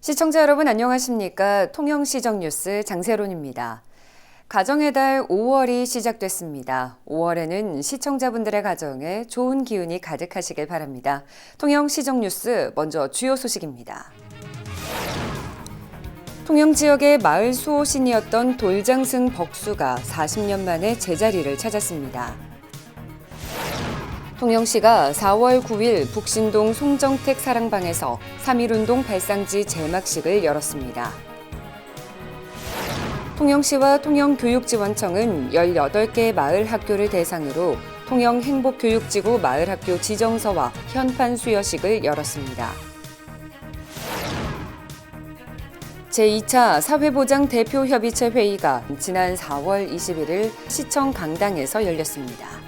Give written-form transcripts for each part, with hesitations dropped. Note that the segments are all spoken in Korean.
시청자 여러분 안녕하십니까? 통영시정 뉴스 장세론입니다. 가정의 달 5월이 시작됐습니다. 5월에는 시청자분들의 가정에 좋은 기운이 가득하시길 바랍니다. 통영시정 뉴스 먼저 주요 소식입니다. 통영 지역의 마을 수호신이었던 돌장승 벅수가 40년 만에 제자리를 찾았습니다. 통영시가 4월 9일 북신동 송정택 사랑방에서 3.1운동 발상지 개막식을 열었습니다. 통영시와 통영교육지원청은 18개 마을 학교를 대상으로 통영행복교육지구 마을학교 지정서와 현판 수여식을 열었습니다. 제2차 사회보장 대표협의체 회의가 지난 4월 21일 시청 강당에서 열렸습니다.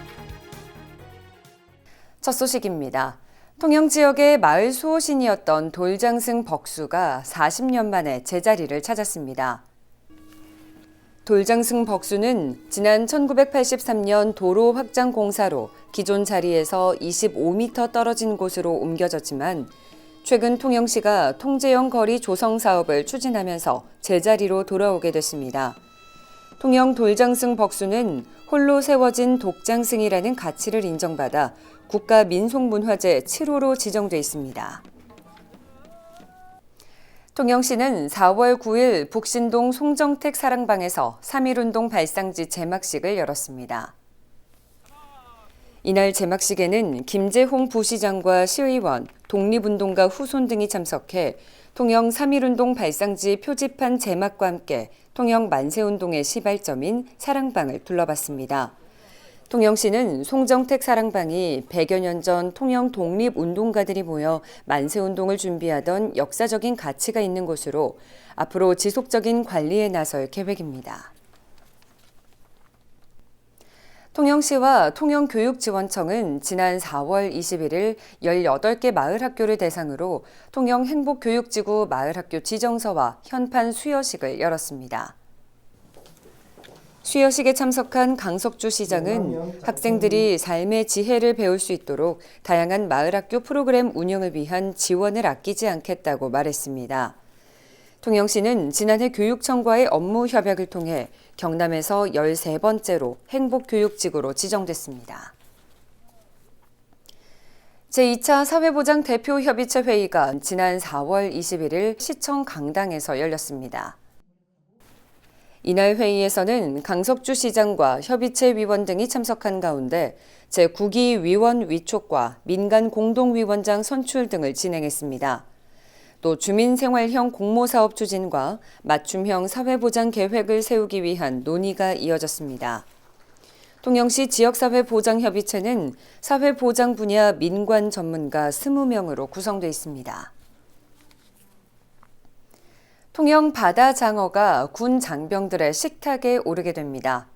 첫 소식입니다. 통영 지역의 마을 수호신이었던 돌장승 벅수가 40년 만에 제자리를 찾았습니다. 돌장승 벅수는 지난 1983년 도로 확장 공사로 기존 자리에서 25m 떨어진 곳으로 옮겨졌지만 최근 통영시가 통제형 거리 조성 사업을 추진하면서 제자리로 돌아오게 됐습니다. 통영 돌장승 벅수는 홀로 세워진 독장승이라는 가치를 인정받아 국가민속문화재 7호로 지정돼 있습니다. 통영시는 4월 9일 북신동 송정택 사랑방에서 3.1운동 발상지 개막식을 열었습니다. 이날 개막식에는 김재홍 부시장과 시의원, 독립운동가 후손 등이 참석해 통영 3.1운동 발상지 표지판 제막과 함께 통영 만세운동의 시발점인 사랑방을 둘러봤습니다. 통영시는 송정택 사랑방이 100여 년 전 통영 독립운동가들이 모여 만세운동을 준비하던 역사적인 가치가 있는 곳으로 앞으로 지속적인 관리에 나설 계획입니다. 통영시와 통영교육지원청은 지난 4월 21일 18개 마을학교를 대상으로 통영행복교육지구 마을학교 지정서와 현판 수여식을 열었습니다. 수여식에 참석한 강석주 시장은 학생들이 삶의 지혜를 배울 수 있도록 다양한 마을학교 프로그램 운영을 위한 지원을 아끼지 않겠다고 말했습니다. 통영시는 지난해 교육청과의 업무 협약을 통해 경남에서 13번째로 행복교육지구로 지정됐습니다. 제2차 사회보장 대표협의체 회의가 지난 4월 21일 시청 강당에서 열렸습니다. 이날 회의에서는 강석주 시장과 협의체 위원 등이 참석한 가운데 제9기 위원 위촉과 민간 공동위원장 선출 등을 진행했습니다. 또 주민생활형 공모사업 추진과 맞춤형 사회보장 계획을 세우기 위한 논의가 이어졌습니다. 통영시 지역사회보장협의체는 사회보장 분야 민관 전문가 20명으로 구성돼 있습니다. 통영 바다 장어가 군 장병들의 식탁에 오르게 됩니다.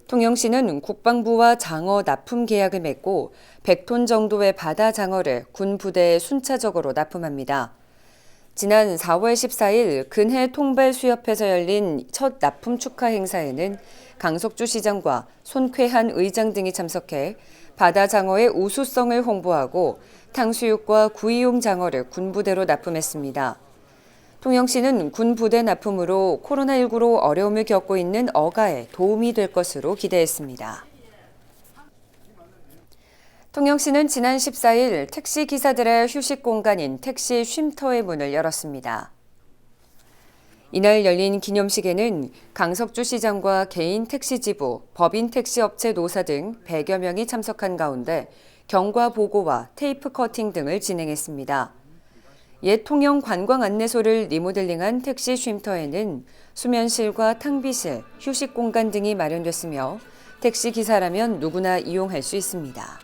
통영시는 국방부와 장어 납품 계약을 맺고 100톤 정도의 바다 장어를 군 부대에 순차적으로 납품합니다. 지난 4월 14일 근해 통발수협에서 열린 첫 납품 축하 행사에는 강석주 시장과 손쾌한 의장 등이 참석해 바다 장어의 우수성을 홍보하고 탕수육과 구이용 장어를 군 부대로 납품했습니다. 통영시는 군 부대 납품으로 코로나19로 어려움을 겪고 있는 어가에 도움이 될 것으로 기대했습니다. 통영시는 지난 14일 택시 기사들의 휴식 공간인 택시 쉼터의 문을 열었습니다. 이날 열린 기념식에는 강석주 시장과 개인 택시 지부, 법인 택시업체 노사 등 100여 명이 참석한 가운데 경과 보고와 테이프 커팅 등을 진행했습니다. 옛 통영 관광 안내소를 리모델링한 택시 쉼터에는 수면실과 탕비실, 휴식 공간 등이 마련됐으며 택시 기사라면 누구나 이용할 수 있습니다.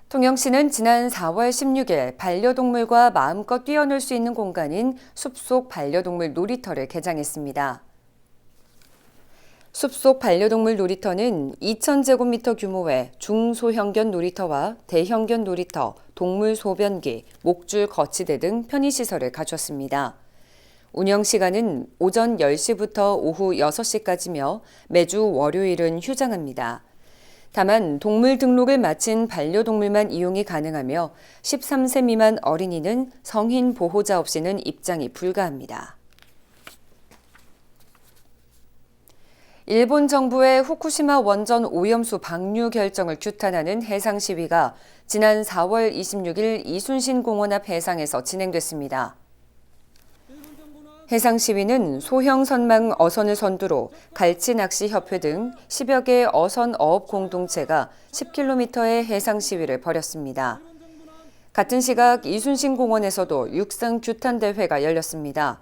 통영시는 지난 4월 16일 반려동물과 마음껏 뛰어놀 수 있는 공간인 숲속 반려동물 놀이터를 개장했습니다. 숲속 반려동물 놀이터는 2,000제곱미터 규모의 중소형견 놀이터와 대형견 놀이터, 동물 소변기, 목줄 거치대 등 편의시설을 갖췄습니다. 운영 시간은 오전 10시부터 오후 6시까지며 매주 월요일은 휴장합니다. 다만 동물 등록을 마친 반려동물만 이용이 가능하며 13세 미만 어린이는 성인 보호자 없이는 입장이 불가합니다. 일본 정부의 후쿠시마 원전 오염수 방류 결정을 규탄하는 해상 시위가 지난 4월 26일 이순신 공원 앞 해상에서 진행됐습니다. 해상 시위는 소형 선망 어선을 선두로 갈치낚시협회 등 10여 개의 어선 어업 공동체가 10km의 해상 시위를 벌였습니다. 같은 시각 이순신 공원에서도 육상 규탄 대회가 열렸습니다.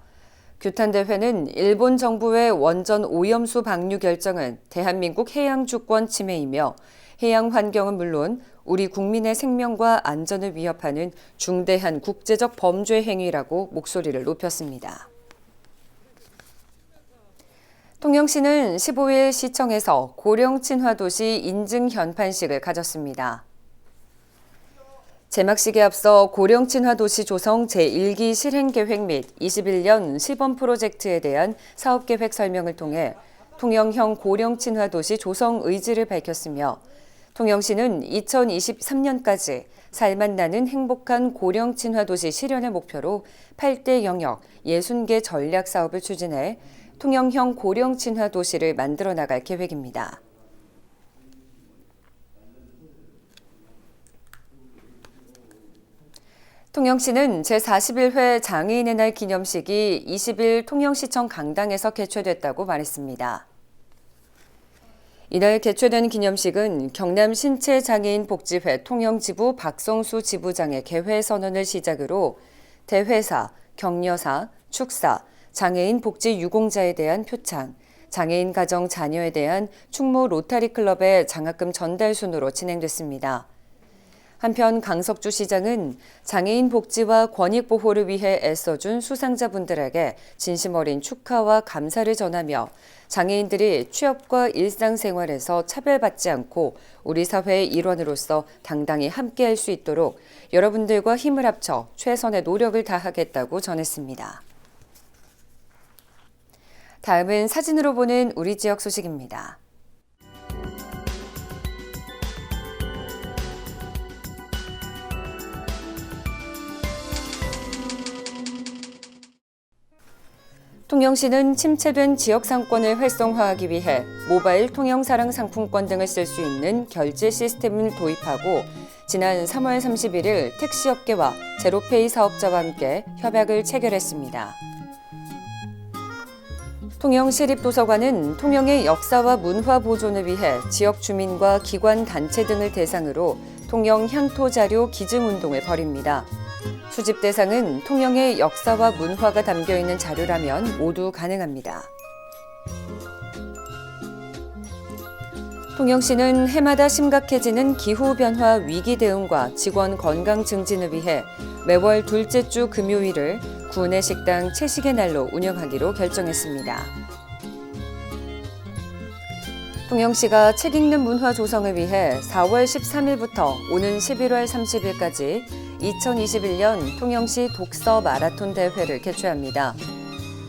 규탄 대회는 일본 정부의 원전 오염수 방류 결정은 대한민국 해양 주권 침해이며 해양 환경은 물론 우리 국민의 생명과 안전을 위협하는 중대한 국제적 범죄 행위라고 목소리를 높였습니다. 통영시는 15일 시청에서 고령 친화도시 인증 현판식을 가졌습니다. 제막식에 앞서 고령 친화도시 조성 제1기 실행계획 및 21년 시범 프로젝트에 대한 사업계획 설명을 통해 통영형 고령 친화도시 조성 의지를 밝혔으며 통영시는 2023년까지 살맛 나는 행복한 고령 친화도시 실현을 목표로 8대 영역 60개 전략 사업을 추진해 통영형 고령 친화 도시를 만들어 나갈 계획입니다. 통영시는 제41회 장애인의 날 기념식이 20일 통영시청 강당에서 개최됐다고 말했습니다. 이날 개최된 기념식은 경남 신체장애인 복지회 통영지부 박성수 지부장의 개회 선언을 시작으로 대회사, 격려사, 축사, 장애인 복지 유공자에 대한 표창, 장애인 가정 자녀에 대한 충무 로타리 클럽의 장학금 전달 순으로 진행됐습니다. 한편 강석주 시장은 장애인 복지와 권익 보호를 위해 애써준 수상자분들에게 진심 어린 축하와 감사를 전하며 장애인들이 취업과 일상생활에서 차별받지 않고 우리 사회의 일원으로서 당당히 함께할 수 있도록 여러분들과 힘을 합쳐 최선의 노력을 다하겠다고 전했습니다. 다음은 사진으로 보는 우리 지역 소식입니다. 통영시는 침체된 지역 상권을 활성화하기 위해 모바일 통영사랑 상품권 등을 쓸 수 있는 결제 시스템을 도입하고 지난 3월 31일 택시업계와 제로페이 사업자와 함께 협약을 체결했습니다. 통영시립도서관은 통영의 역사와 문화 보존을 위해 지역 주민과 기관 단체 등을 대상으로 통영 향토 자료 기증 운동을 벌입니다. 수집 대상은 통영의 역사와 문화가 담겨 있는 자료라면 모두 가능합니다. 통영시는 해마다 심각해지는 기후변화 위기 대응과 직원 건강 증진을 위해 매월 둘째 주 금요일을 구내식당 채식의 날로 운영하기로 결정했습니다. 통영시가 책 읽는 문화 조성을 위해 4월 13일부터 오는 11월 30일까지 2021년 통영시 독서 마라톤 대회를 개최합니다.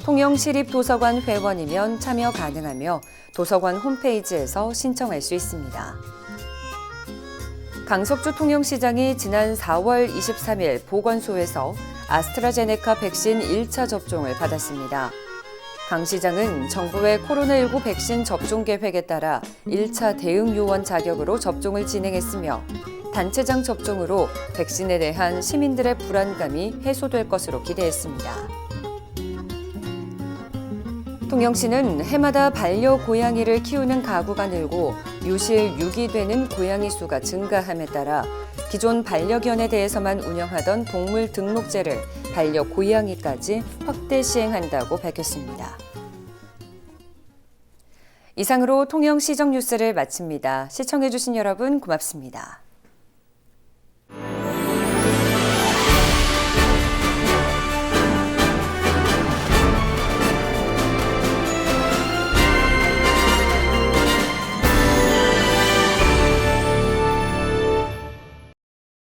통영시립도서관 회원이면 참여 가능하며 도서관 홈페이지에서 신청할 수 있습니다. 강석주 통영시장이 지난 4월 23일 보건소에서 아스트라제네카 백신 1차 접종을 받았습니다. 강 시장은 정부의 코로나19 백신 접종 계획에 따라 1차 대응 요원 자격으로 접종을 진행했으며 단체장 접종으로 백신에 대한 시민들의 불안감이 해소될 것으로 기대했습니다. 통영시는 해마다 반려고양이를 키우는 가구가 늘고 유실 유기되는 고양이 수가 증가함에 따라 기존 반려견에 대해서만 운영하던 동물 등록제를 반려고양이까지 확대 시행한다고 밝혔습니다. 이상으로 통영시정 뉴스를 마칩니다. 시청해주신 여러분 고맙습니다.